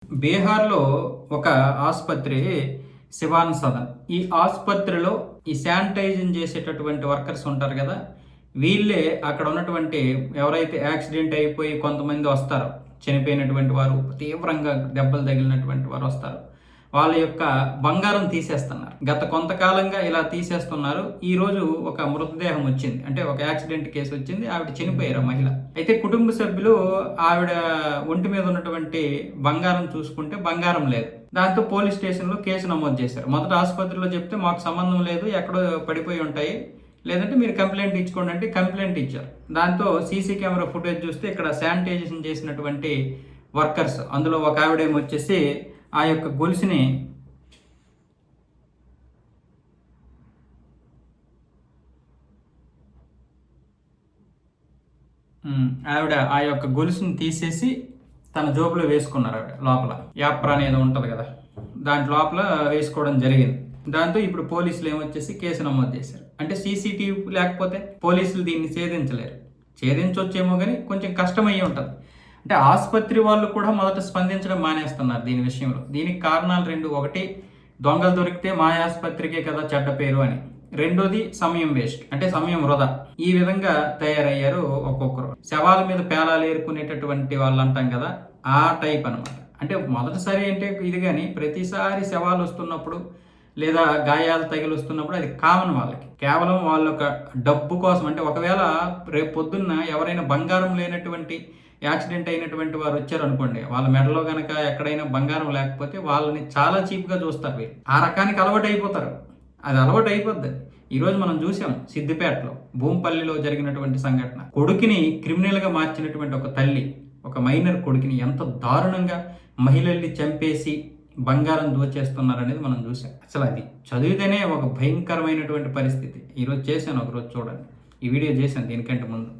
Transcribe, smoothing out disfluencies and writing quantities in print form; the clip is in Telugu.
బీహార్‌లో ఒక ఆసుపత్రి శివాన్ సదన్. ఈ ఆసుపత్రిలో ఈ శానిటైజింగ్ చేసేటటువంటి వర్కర్స్ ఉంటారు గదా! వీళ్ళే అక్కడ ఉన్నటువంటి ఎవరైతే యాక్సిడెంట్ అయిపోయి కొంతమంది వస్తారో, చనిపోయినటువంటి వారు, తీవ్రంగా దెబ్బలు తగిలినటువంటి వారు వస్తారు. వాళ్ళ యొక్క బంగారం తీసేస్తున్నారు. గత కొంతకాలంగా ఇలా తీసేస్తున్నారు. ఈరోజు ఒక మృతదేహం వచ్చింది. అంటే ఒక యాక్సిడెంట్ కేసు వచ్చింది. ఆవిడ చనిపోయారు మహిళ. అయితే కుటుంబ సభ్యులు ఆవిడ ఒంటి మీద ఉన్నటువంటి బంగారం చూసుకుంటే బంగారం లేదు. దాంతో పోలీస్ స్టేషన్‌లో కేసు నమోదు చేశారు. మొదట ఆసుపత్రిలో చెప్తే మాకు సంబంధం లేదు, ఎక్కడో పడిపోయి ఉంటాయి, లేదంటే మీరు కంప్లైంట్ ఇచ్చుకోండి అంటే కంప్లైంట్ ఇచ్చారు. దాంతో సీసీ కెమెరా ఫుటేజ్ చూస్తే ఇక్కడ శానిటైజేషన్ చేసినటువంటి వర్కర్స్, అందులో ఒక ఆవిడేమొచ్చేసి ఆ యొక్క గొలుసుని ఆవిడ ఆ యొక్క గొలుసుని తీసేసి తన జోబులో వేసుకున్నారు ఆవిడ లోపల. యాప్రా అనేది ఉంటది కదా! దాంట్ లోపల వేసుకోవడం జరిగింది. దాంతో ఇప్పుడు పోలీసులు ఏమొచ్చేసి కేసు నమోదు చేశారు. అంటే సీసీటీవీ లేకపోతే పోలీసులు దీన్ని ఛేదించలేరు. ఛేదించొచ్చేమో గానీ కొంచెం కష్టమయ్యి ఉంటది. అంటే ఆసుపత్రి వాళ్ళు కూడా మొదట స్పందించడం మానేస్తున్నారు దీని విషయంలో. దీనికి కారణాలు 2. ఒకటి, దొంగలు దొరికితే మా ఆసుపత్రికే కదా చెడ్డ పేరు అని. రెండోది, సమయం వేస్ట్, అంటే సమయం వృధా. ఈ విధంగా తయారయ్యారు ఒక్కొక్కరు. శవాల మీద పేలాలు ఏరుకునేటటువంటి వాళ్ళు అంటాం కదా, ఆ టైప్ అనమాట. అంటే మొదటిసారి అంటే ఇది కానీ ప్రతిసారి శవాలు వస్తున్నప్పుడు లేదా గాయాలు తగిలి వస్తున్నప్పుడు అది కామన్ వాళ్ళకి. కేవలం వాళ్ళ ఒక డబ్బు కోసం, అంటే ఒకవేళ రేపు పొద్దున్న ఎవరైనా బంగారం లేనటువంటి యాక్సిడెంట్ అయినటువంటి వారు వచ్చారనుకోండి, వాళ్ళ మెడలో గనక ఎక్కడైనా బంగారం లేకపోతే వాళ్ళని చాలా చీప్గా చూస్తారు వీళ్ళు. ఆ రకానికి అలవాటు అయిపోతారు. అది అలవాటు అయిపోద్ది. ఈరోజు మనం చూసాం సిద్దిపేటలో, భూంపల్లిలో జరిగినటువంటి సంఘటన. కొడుకుని క్రిమినల్గా మార్చినటువంటి ఒక తల్లి, ఒక మైనర్ కొడుకుని ఎంత దారుణంగా మహిళల్ని చంపేసి బంగారం దోచేస్తున్నారనేది మనం చూసాం. అసలు అది చదివితేనే ఒక భయంకరమైనటువంటి పరిస్థితి. ఈరోజు చేశాను, ఒకరోజు చూడండి. ఈ వీడియో చేశాను దీనికంటే ముందు.